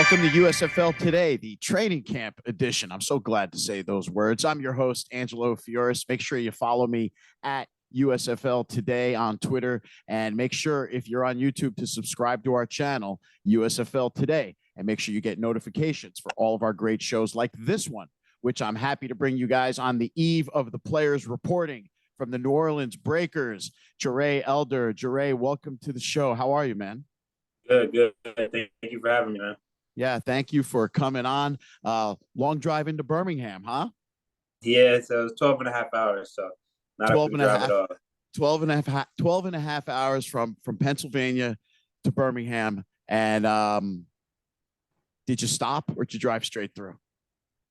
Welcome to USFL Today, the training camp edition. I'm so glad to say those words. I'm your host, Angelo Fioris. Make sure you follow me at USFL Today on Twitter, and make sure if you're on YouTube to subscribe to our channel, USFL Today, and make sure you get notifications for all of our great shows like this one, which I'm happy to bring you guys on the eve of the players reporting from the New Orleans Breakers. Jarey Elder. Jarey, welcome to the show. How are you, man? Good. Thank you for having me, man. Yeah, thank you for coming on. Long drive into Birmingham, huh? Yeah, so it's 12 and a half hours, so not a 12 quick and a drive at half, all. 12 and a half hours from Pennsylvania to Birmingham. And did you stop or did you drive straight through?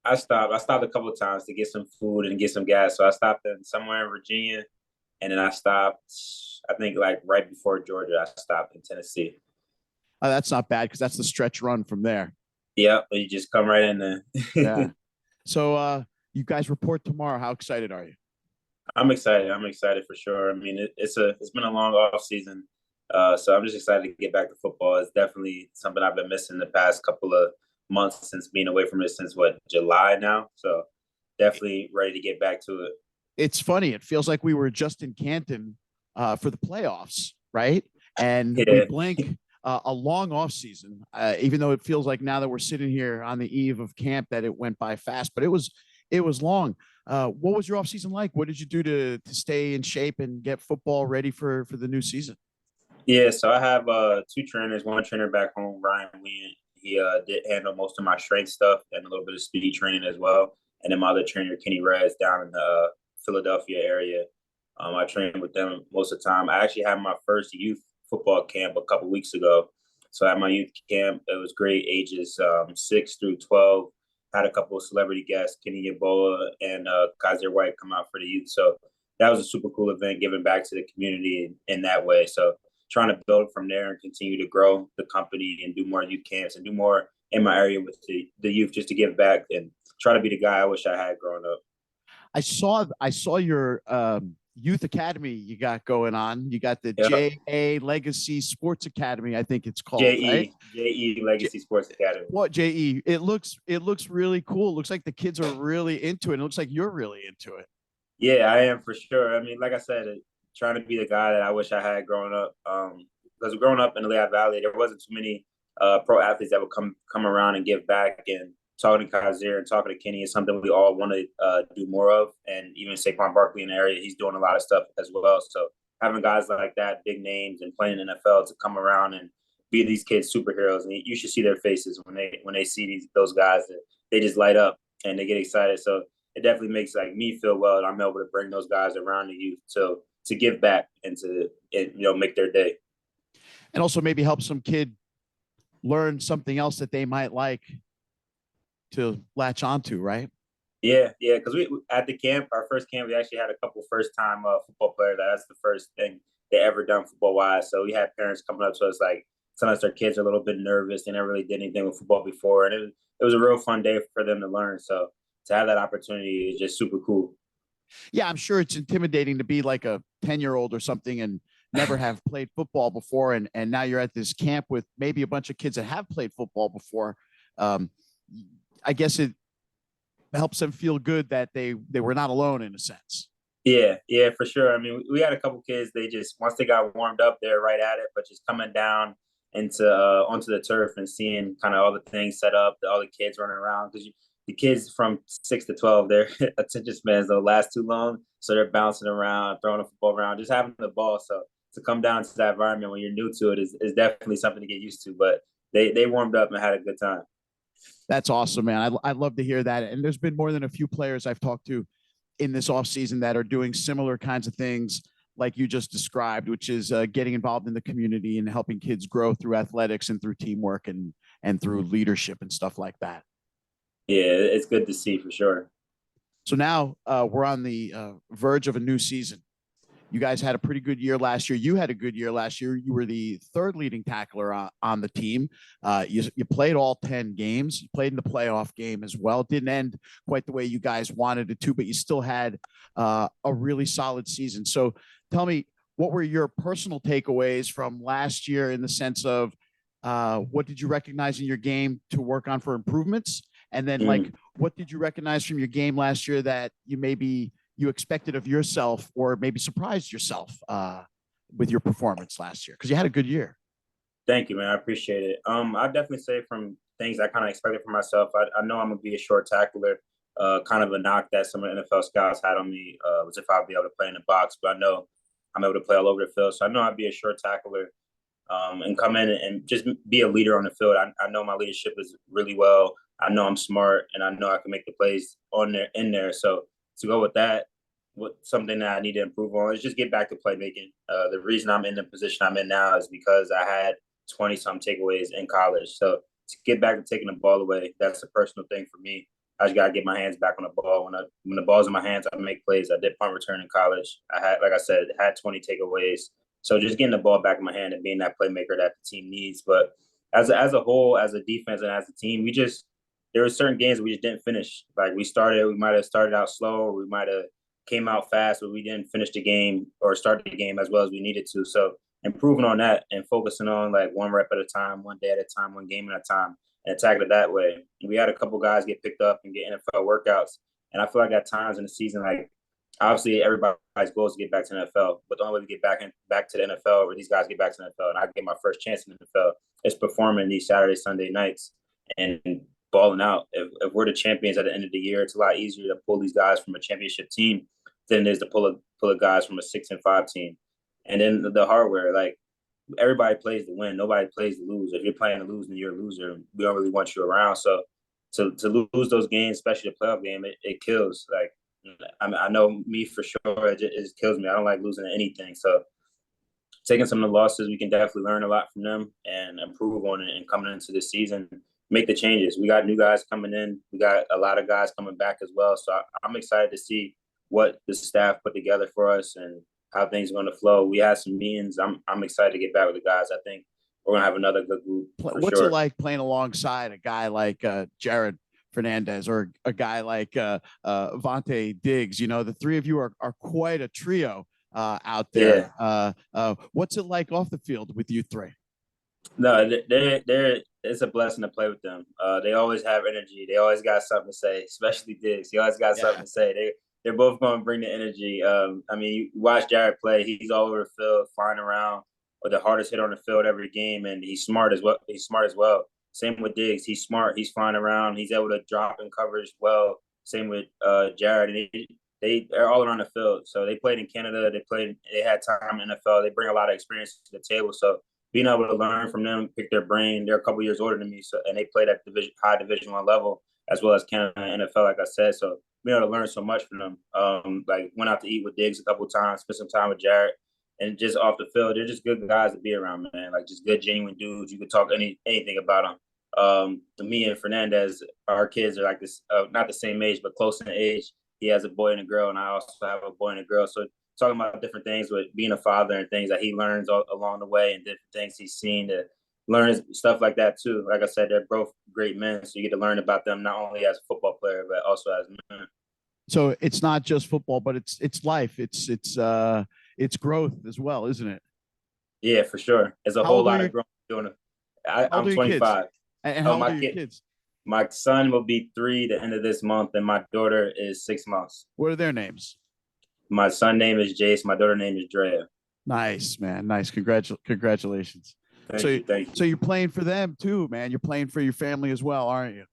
I stopped a couple of times to get some food and get some gas. So I stopped in somewhere in Virginia, and then I stopped, I think, like right before Georgia. I stopped in Tennessee. That's not bad because that's the stretch run from there. Yep, you just come right in there. Yeah. So you guys report tomorrow. How excited are you? I'm excited. I'm excited for sure. I mean, it's been a long off season, so I'm just excited to get back to football. It's definitely something I've been missing the past couple of months since being away from it since July now. So definitely ready to get back to it. It's funny. It feels like we were just in Canton for the playoffs, right? And we Yeah. blink. A long off season, even though it feels like now that we're sitting here on the eve of camp that it went by fast, but it was long. What was your off season like? What did you do to stay in shape and get football ready for the new season? Yeah, so I have two trainers. One trainer back home, Ryan Wien. He did handle most of my strength stuff and a little bit of speed training as well. And then my other trainer, Kenny Rez, down in the Philadelphia area. I trained with them most of the time. I actually had my first youth football camp a couple weeks ago. So at my youth camp, it was great, ages 6 through 12. Had a couple of celebrity guests, Kenny Yeboah and Kaiser White, come out for the youth. So that was a super cool event, giving back to the community in that way. So trying to build from there and continue to grow the company and do more youth camps and do more in my area with the youth, just to give back and try to be the guy I wish I had growing up. I saw your youth academy you got going on. You got the Yep. JA Legacy Sports Academy, I think it's called, JE right? JE Legacy Sports Academy. What JE? It looks really cool. It looks like the kids are really into it. It looks like you're really into it. Yeah, I am for sure. I mean, like I said, trying to be the guy that I wish I had growing up. Because growing up in the Lehigh Valley, there wasn't too many pro athletes that would come around and give back. And talking to Kaiser and talking to Kenny is something we all want to do more of. And even Saquon Barkley in the area, he's doing a lot of stuff as well. So having guys like that, big names, and playing in the NFL to come around and be these kids superheroes, and you should see their faces when they see those guys. They just light up and they get excited. So it definitely makes like me feel well that I'm able to bring those guys around the youth to give back and make their day. And also maybe help some kid learn something else that they might like to latch onto, right? Yeah. Because we at the camp, our first camp, we actually had a couple first time football players. That's the first thing they ever done football wise. So we had parents coming up to us like, sometimes their kids are a little bit nervous. They never really did anything with football before, and it was a real fun day for them to learn. So to have that opportunity is just super cool. Yeah, I'm sure it's intimidating to be like a 10-year-old or something and never have played football before, and now you're at this camp with maybe a bunch of kids that have played football before. I guess it helps them feel good that they were not alone in a sense. Yeah, for sure. I mean, we had a couple kids. They just once they got warmed up, they're right at it. But just coming down into onto the turf and seeing kind of all the things set up, all the kids running around, because the kids from 6 to 12, their attention spans don't last too long, so they're bouncing around, throwing the football around, just having the ball. So to come down to that environment when you're new to it is definitely something to get used to. But they warmed up and had a good time. That's awesome, man. I'd love to hear that. And there's been more than a few players I've talked to in this offseason that are doing similar kinds of things like you just described, which is getting involved in the community and helping kids grow through athletics and through teamwork and through leadership and stuff like that. Yeah, it's good to see for sure. So now we're on the verge of a new season. You guys had a pretty good year last year. You had a good year last year. You were the third leading tackler on the team. You played all 10 games. You played in the playoff game as well. Didn't end quite the way you guys wanted it to, but you still had a really solid season. So tell me, what were your personal takeaways from last year in the sense of What did you recognize in your game to work on for improvements? And then, Mm. what did you recognize from your game last year that you expected of yourself, or maybe surprised yourself with your performance last year? Because you had a good year. Thank you, man. I appreciate it. I definitely say from things I kind of expected for myself. I know I'm gonna be a short tackler. Kind of a knock that some of the NFL scouts had on me was if I'd be able to play in the box, but I know I'm able to play all over the field. So I know I'd be a short tackler and come in and just be a leader on the field. I know my leadership is really well. I know I'm smart, and I know I can make the plays on there in there. So to go with that, what something that I need to improve on is just get back to playmaking. The reason I'm in the position I'm in now is because I had 20 some takeaways in college. So to get back to taking the ball away, that's a personal thing for me. I just gotta get my hands back on the ball. When the ball's in my hands, I make plays. I did punt return in college. I had, like I said, had 20 takeaways. So just getting the ball back in my hand and being that playmaker that the team needs. But as a whole, as a defense and as a team, there were certain games we just didn't finish. Like we might have started out slow, or we might have came out fast, but we didn't finish the game or start the game as well as we needed to. So improving on that and focusing on like one rep at a time, one day at a time, one game at a time, and attacking it that way. We had a couple guys get picked up and get NFL workouts, and I feel like at times in the season, like obviously everybody's goal is to get back to the NFL, but the only way to get back to the NFL, or these guys get back to the NFL, and I get my first chance in the NFL, is performing these Saturday, Sunday nights and balling out. If we're the champions at the end of the year, it's a lot easier to pull these guys from a championship team than it is to pull a guys from a 6-5 team. And then the hardware, like everybody plays to win, nobody plays to lose. If you're playing to lose, then you're a loser. We don't really want you around. So to lose those games, especially the playoff game, it kills. Like I know me for sure, it kills me. I don't like losing anything. So taking some of the losses, we can definitely learn a lot from them and improve on it. And coming into this season, make the changes. We got new guys coming in. We got a lot of guys coming back as well. So I'm excited to see what the staff put together for us and how things are going to flow. We had some meetings. I'm excited to get back with the guys. I think we're going to have another good group for What's sure. it like playing alongside a guy like Jared Fernandez, or a guy like Vontae Diggs? You know, the three of you are quite a trio out there. Yeah. What's it like off the field with you three? No, it's a blessing to play with them. They always have energy. They always got something to say, especially Diggs. He always got something Yeah. to say. They're both going to bring the energy. I mean, you watch Jared play. He's all over the field, flying around with the hardest hit on the field every game, and he's smart as well. Same with Diggs. He's smart. He's flying around. He's able to drop in coverage well. Same with Jared. And they're all around the field. So they played in Canada. They had time in the NFL. They bring a lot of experience to the table. So being able to learn from them, pick their brain. They're a couple years older than me, so and they played at high Division I level as well as Canada and NFL, like I said. So being able to learn so much from them. Like went out to eat with Diggs a couple of times, spent some time with Jarrett, and just off the field, they're just good guys to be around, man. Like just good, genuine dudes. You could talk anything about them. To me and Fernandez, our kids are like this, not the same age, but close in age. He has a boy and a girl, and I also have a boy and a girl. So talking about different things with being a father and things that he learns along the way and different things he's seen to learn stuff like that too. Like I said, they're both great men, so you get to learn about them not only as a football player but also as men. So it's not just football, but it's life. It's growth as well, isn't it? Yeah, for sure. There's a How whole old are lot your of growing doing it. How old I'm are your kids? 25. And Oh, how old are your kids? my son will be 3 the end of this month, and my daughter is 6 months. What are their names? My son name is Jace. My daughter name is Drea. Nice, man. Nice. Congratulations. Thank you. Thank So you. you're playing for them too, man. You're playing for your family as well, aren't you?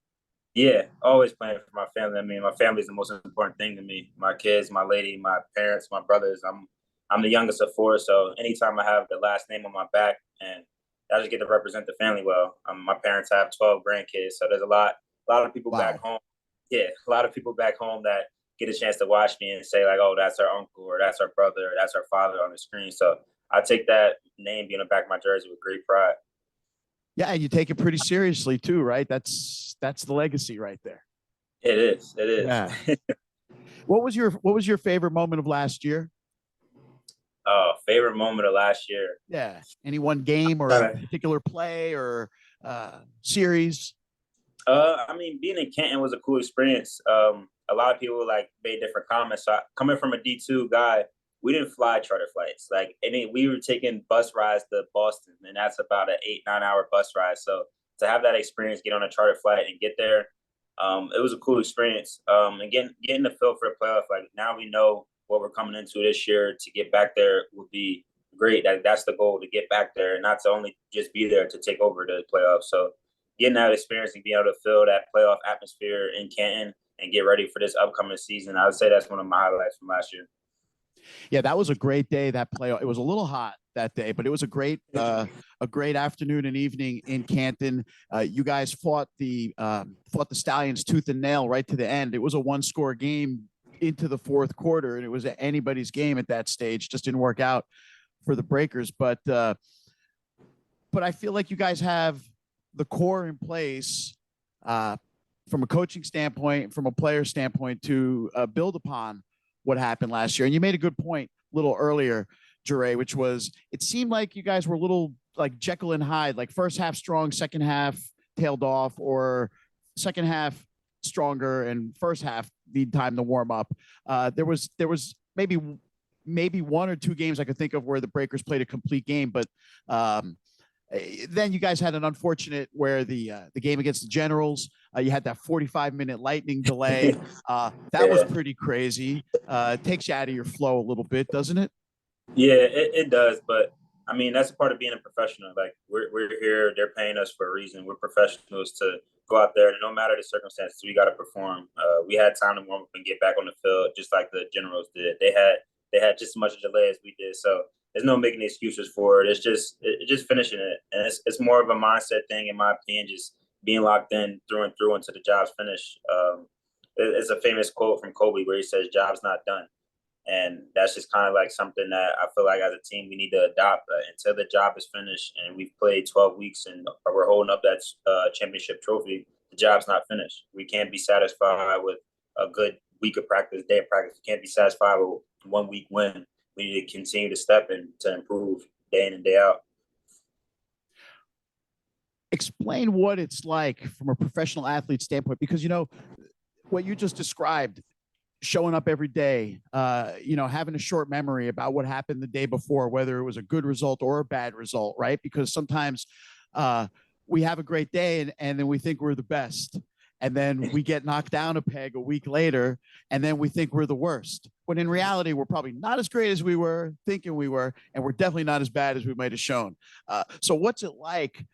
Yeah, always playing for my family. I mean, my family is the most important thing to me. My kids, my lady, my parents, my brothers. I'm the youngest of 4, so anytime I have the last name on my back, and I just get to represent the family well. My parents have 12 grandkids, so there's a lot of people back Wow. home. Yeah, a lot of people back home that get a chance to watch me and say like, "Oh, that's our uncle, or that's our brother, or that's our father" on the screen. So I take that name being on the back of my jersey with great pride. Yeah, you take it pretty seriously too, right? That's the legacy right there. It is. It Yeah. is. What was your favorite moment of last year? Favorite moment of last year. Yeah. Any one game or a particular play or series? I mean, being in Canton was a cool experience. A lot of people like made different comments. So coming from a D2 guy, we didn't fly charter flights. Like, we were taking bus rides to Boston, and that's about an 8-9 hour bus ride. So to have that experience, get on a charter flight and get there, it was a cool experience. And getting the feel for the playoff. Like, now we know what we're coming into this year. To get back there would be great. That's the goal, to get back there and not to only just be there to take over the playoffs. So getting that experience and being able to feel that playoff atmosphere in Canton and get ready for this upcoming season, I would say that's one of my highlights from last year. Yeah, that was a great day. That playoff. It was a little hot that day, but it was a great afternoon and evening in Canton. You guys fought the Stallions tooth and nail right to the end. It was a 1-score game into the fourth quarter, and it was anybody's game at that stage. Just didn't work out for the Breakers, but I feel like you guys have the core in place from a coaching standpoint, from a player standpoint, to build upon what happened last year. And you made a good point a little earlier, Jarey, which was, it seemed like you guys were a little like Jekyll and Hyde, like first half strong, second half tailed off, or second half stronger and first half need time to warm up. There was maybe 1 or 2 games I could think of where the Breakers played a complete game, but then you guys had an unfortunate where the game against the Generals, you had that 45-minute lightning delay. That was pretty crazy. It takes you out of your flow a little bit, doesn't it? Yeah, it does. But I mean, that's a part of being a professional. Like, we're here, they're paying us for a reason. We're professionals to go out there, and no matter the circumstances, we got to perform. We had time to warm up and get back on the field, just like the Generals did. They had just as much a delay as we did. So there's no making excuses for it. It's just finishing it, and it's more of a mindset thing, in my opinion. Just being locked in through and through until the job's finished. It's a famous quote from Kobe where he says, "Job's not done," and that's just kind of like something that I feel like as a team we need to adopt until the job is finished. And we've played 12 weeks and we're holding up that championship trophy. The job's not finished. We can't be satisfied with a good week of practice, day of practice. We can't be satisfied with 1 week win. We need to continue to step in to improve day in and day out. Explain what it's like from a professional athlete standpoint, because, what you just described, showing up every day, having a short memory about what happened the day before, whether it was a good result or a bad result, right? Because sometimes we have a great day and then we think we're the best. And then we get knocked down a peg a week later, and then we think we're the worst. When in reality, we're probably not as great as we were thinking we were, and we're definitely not as bad as we might have shown. So what's it like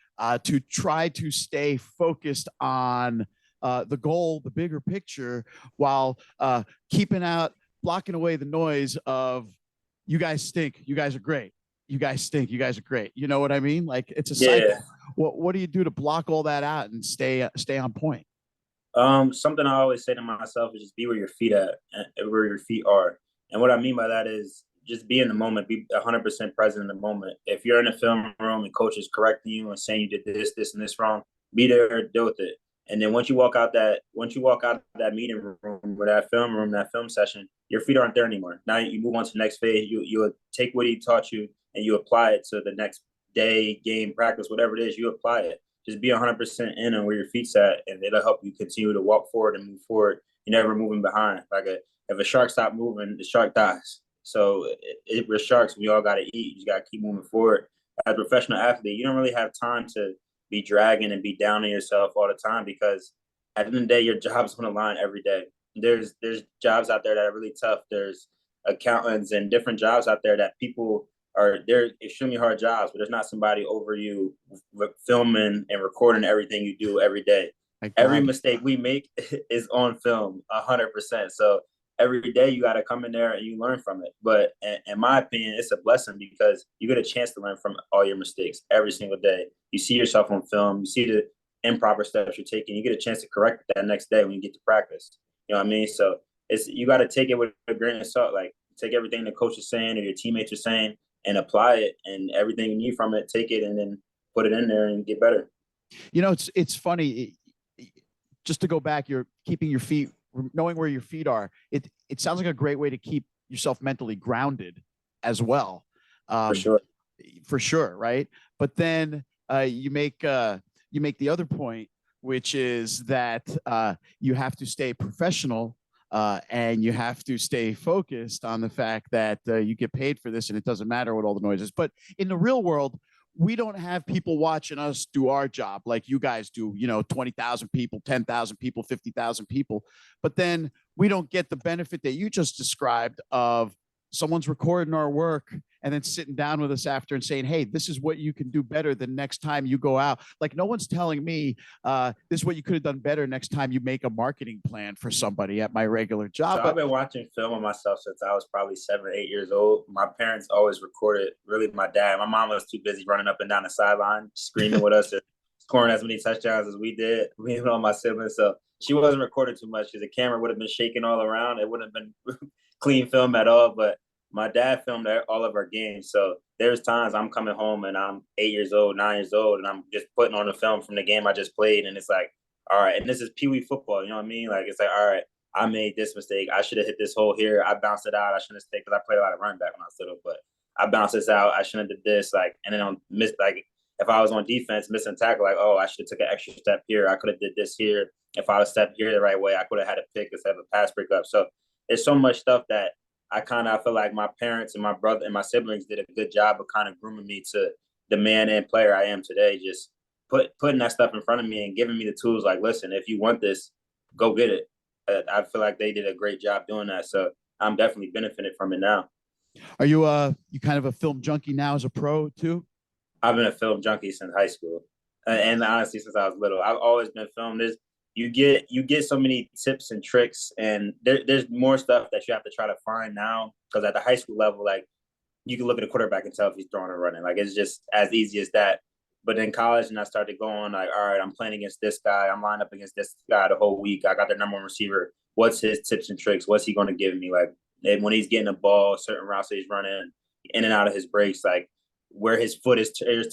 to try to stay focused on the goal, the bigger picture, while blocking away the noise of, you guys stink, you guys are great, you guys stink, you guys are great. You know what I mean? Like, it's a cycle. What do you do to block all that out and stay on point? Something I always say to myself is just be where your feet at, where your feet are. And what I mean by that is just be in the moment, be 100% present in the moment. If you're in a film room and coach is correcting you and saying you did this, and this wrong, be there, deal with it. And then once you walk out that meeting room or that film room, that film session, your feet aren't there anymore. Now you move on to the next phase. You take what he taught you and you apply it to the next day, game, practice, whatever it is, you apply it. Just be 100% in on where your feet's at, and it'll help you continue to walk forward and move forward. You're never moving behind. If a shark stops moving, the shark dies. So we're sharks. We all got to eat. You just got to keep moving forward. As a professional athlete, you don't really have time to be dragging and be down on yourself all the time, because at the end of the day, your job's on the line every day. There's jobs out there that are really tough. There's accountants and different jobs out there that they're extremely hard jobs, but there's not somebody over you filming and recording everything you do every day. Every mistake we make is on film 100%. So every day you got to come in there and you learn from it. But in my opinion, it's a blessing because you get a chance to learn from all your mistakes every single day. You see yourself on film, you see the improper steps you're taking, you get a chance to correct that next day when you get to practice. You know what I mean? So you got to take it with a grain of salt. Like, take everything the coach is saying or your teammates are saying and apply it, and everything you need from it, take it and then put it in there and get better. It's funny. Just to go back, you're keeping your feet, knowing where your feet are. It sounds like a great way to keep yourself mentally grounded as well. For sure. Right. But then you make the other point, which is that you have to stay professional and you have to stay focused on the fact that you get paid for this and it doesn't matter what all the noise is. But in the real world, we don't have people watching us do our job like you guys do, 20,000 people, 10,000 people, 50,000 people. But then we don't get the benefit that you just described of someone's recording our work and then sitting down with us after and saying, hey, this is what you can do better the next time you go out. Like, no one's telling me this is what you could have done better next time you make a marketing plan for somebody at my regular job. So I've been watching film of myself since I was probably 7 or 8 years old. My parents always recorded, really my dad. My mom was too busy running up and down the sideline, screaming with us, scoring as many touchdowns as we did, me and all my siblings. So she wasn't recording too much because the camera would have been shaking all around. It wouldn't have been clean film at all. But my dad filmed all of our games. So there's times I'm coming home and I'm 8 years old, 9 years old, and I'm just putting on the film from the game I just played. And it's like, all right, and this is Pee Wee football, you know what I mean? Like, it's like, all right, I made this mistake. I should have hit this hole here. I bounced it out. I shouldn't have stayed because I played a lot of running back when I was little, but I bounced this out. I shouldn't have did this. Like, and then on if I was on defense, missing tackle, like, oh, I should have took an extra step here. I could have did this here. If I would have stepped here the right way, I could have had a pick instead of a pass breakup. So there's so much stuff that I feel like my parents and my brother and my siblings did a good job of kind of grooming me to the man and player I am today. Just putting that stuff in front of me and giving me the tools. Like, listen, if you want this, go get it. I feel like they did a great job doing that. So I'm definitely benefiting from it now. Are you you kind of a film junkie now as a pro too? I've been a film junkie since high school, and honestly, since I was little, I've always been film. You get so many tips and tricks, and there's more stuff that you have to try to find now. Because at the high school level, like, you can look at a quarterback and tell if he's throwing or running. Like, it's just as easy as that. But in college, and I started going like, all right, I'm playing against this guy. I'm lined up against this guy the whole week. I got their number one receiver. What's his tips and tricks? What's he going to give me? Like, when he's getting the ball, certain routes that he's running, in and out of his breaks, like where his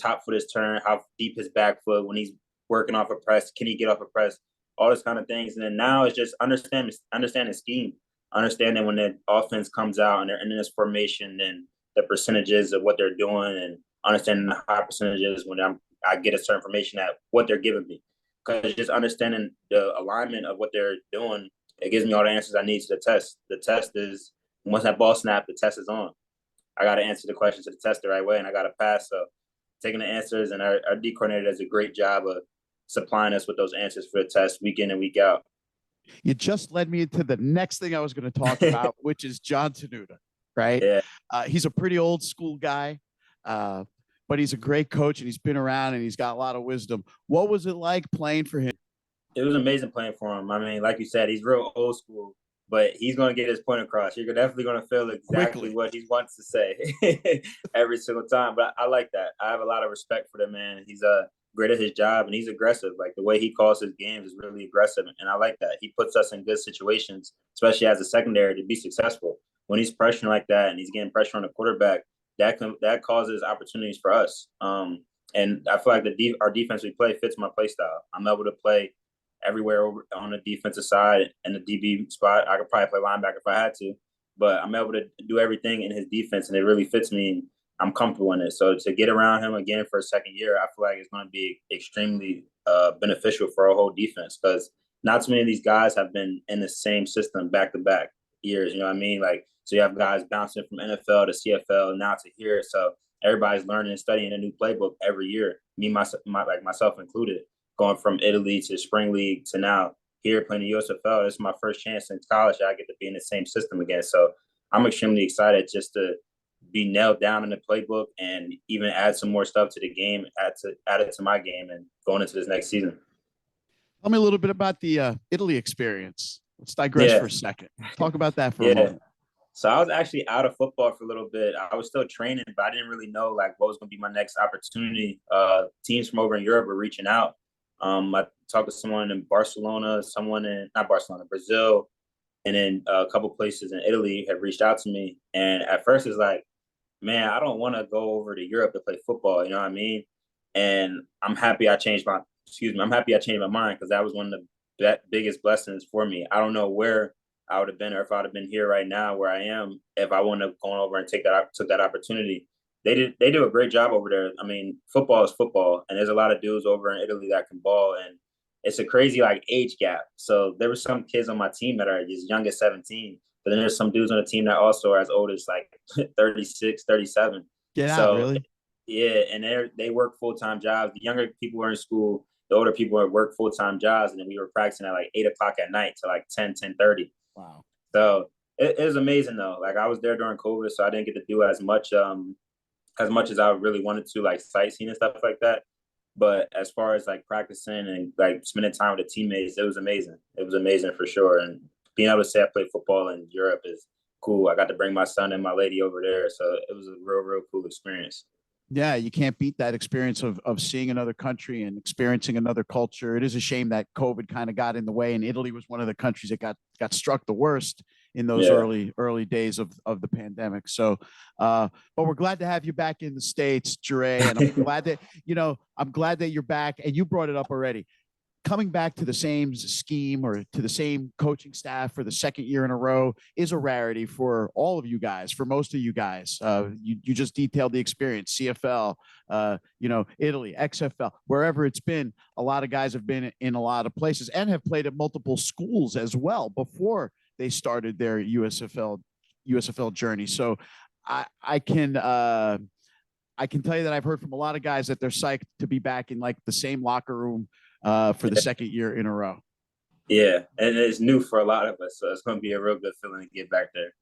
top foot is turned, how deep his back foot, when he's working off a press, can he get off a press? All this kind of things. And then now it's just understanding scheme, understanding when the offense comes out and they're in this formation and the percentages of what they're doing, and understanding the high percentages when I get a certain information at what they're giving me. Because just understanding the alignment of what they're doing, it gives me all the answers I need to the test. The test is, once that ball snapped, the test is on. I got to answer the question to the test the right way, and I got to pass. So taking the answers, and our D coordinator does a great job of supplying us with those answers for the test week in and week out. You just led me into the next thing I was going to talk about, which is John Tenuta, right? Yeah. He's a pretty old school guy, but he's a great coach, and he's been around, and he's got a lot of wisdom. What was it like playing for him? It was amazing playing for him. I mean, like you said, he's real old school, but he's going to get his point across. You're definitely going to feel exactly Quickly. what he wants to say every single time. But I like that. I have a lot of respect for the man. He's great at his job, and he's aggressive. Like, the way he calls his games is really aggressive, and I like that. He puts us in good situations, especially as a secondary, to be successful. When he's pressuring like that and he's getting pressure on the quarterback, that causes opportunities for us. And I feel like our defense we play fits my play style. I'm able to play everywhere over on the defensive side and the DB spot. I could probably play linebacker if I had to, but I'm able to do everything in his defense, and it really fits me. And I'm comfortable in it. So to get around him again for a second year, I feel like it's going to be extremely beneficial for our whole defense, because not too many of these guys have been in the same system back-to-back years. You know what I mean? Like, so you have guys bouncing from NFL to CFL now to here. So everybody's learning and studying a new playbook every year. Myself included, going from Italy to spring league to now here playing the USFL. It's my first chance since college I get to be in the same system again. So I'm extremely excited just to be nailed down in the playbook and even add some more stuff to the game, add it to my game, and going into this next season. Tell me a little bit about the Italy experience. Let's digress for a second. Talk about that for a moment. So I was actually out of football for a little bit. I was still training, but I didn't really know like what was going to be my next opportunity. Teams from over in Europe were reaching out. I talked to someone in Barcelona, Brazil, and then a couple places in Italy had reached out to me. And at first it's like, man, I don't want to go over to Europe to play football. You know what I mean? And I'm happy I changed my mind, because that was one of the biggest blessings for me. I don't know where I would have been, or if I would have been here right now where I am, if I wouldn't have gone over and took that opportunity. They do a great job over there. I mean, football is football, and there's a lot of dudes over in Italy that can ball, and it's a crazy like age gap. So there were some kids on my team that are as young as 17, but then there's some dudes on the team that also are as old as like 36, 37. Get out, So really? yeah, and they work full-time jobs. The younger people were in school, the older people would work full-time jobs, and then we were practicing at like 8 o'clock at night to like 10:30. Wow. So it was amazing though. Like I was there during COVID, so I didn't get to do as much as I really wanted to, like sightseeing and stuff like that. But as far as like practicing and like spending time with the teammates, it was amazing. It was amazing for sure. And being able to say I played football in Europe is cool. I got to bring my son and my lady over there, so it was a real cool experience. Yeah, you can't beat that experience of seeing another country and experiencing another culture. It is a shame that COVID kind of got in the way, and Italy was one of the countries that got struck the worst in those Yeah. early days of the pandemic. So, but we're glad to have you back in the States, Jarey, and I'm glad that I'm glad that you're back. And you brought it up already. Coming back to the same scheme or to the same coaching staff for the second year in a row is a rarity for all of you guys, for most of you guys. You just detailed the experience, CFL, Italy, XFL, wherever it's been. A lot of guys have been in a lot of places and have played at multiple schools as well before they started their USFL journey. So I can tell you that I've heard from a lot of guys that they're psyched to be back in like the same locker room for the second year in a row. Yeah, and it's new for a lot of us, so it's going to be a real good feeling to get back there.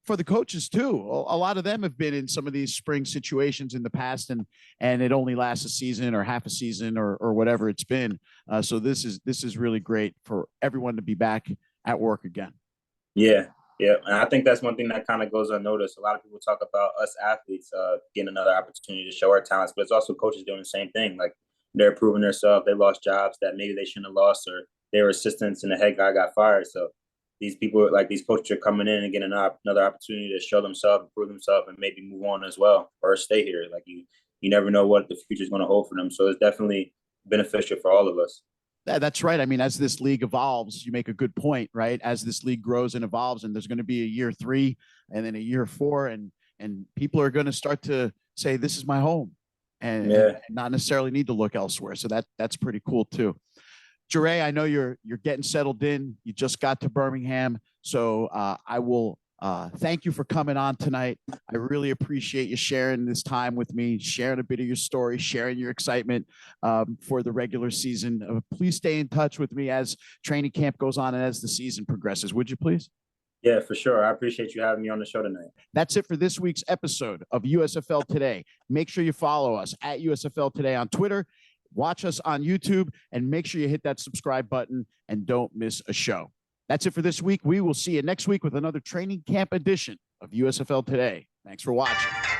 For the coaches too, a lot of them have been in some of these spring situations in the past, and it only lasts a season or half a season or whatever it's been. So this is really great for everyone to be back at work again. Yeah, yeah, and I think that's one thing that kind of goes unnoticed. A lot of people talk about us athletes getting another opportunity to show our talents, but it's also coaches doing the same thing. Like they're proving themselves. They lost jobs that maybe they shouldn't have lost, or they were assistants and the head guy got fired. So these people, like these coaches, are coming in and getting another opportunity to show themselves, prove themselves, and maybe move on as well, or stay here. Like you never know what the future is going to hold for them. So it's definitely beneficial for all of us. That's right. I mean, as this league evolves, you make a good point, right? As this league grows and evolves, and there's going to be a year 3 and then a year 4, and people are going to start to say, "This is my home," and not necessarily need to look elsewhere. So that's pretty cool too. Jarey, I know you're getting settled in. You just got to Birmingham, so I will thank you for coming on tonight. I really appreciate you sharing this time with me, sharing a bit of your story, sharing your excitement for the regular season. Please stay in touch with me as training camp goes on and as the season progresses. Would you please? Yeah, for sure. I appreciate you having me on the show tonight. That's it for this week's episode of USFL Today. Make sure you follow us at USFL Today on Twitter. Watch us on YouTube and make sure you hit that subscribe button and don't miss a show. That's it for this week. We will see you next week with another training camp edition of USFL Today. Thanks for watching.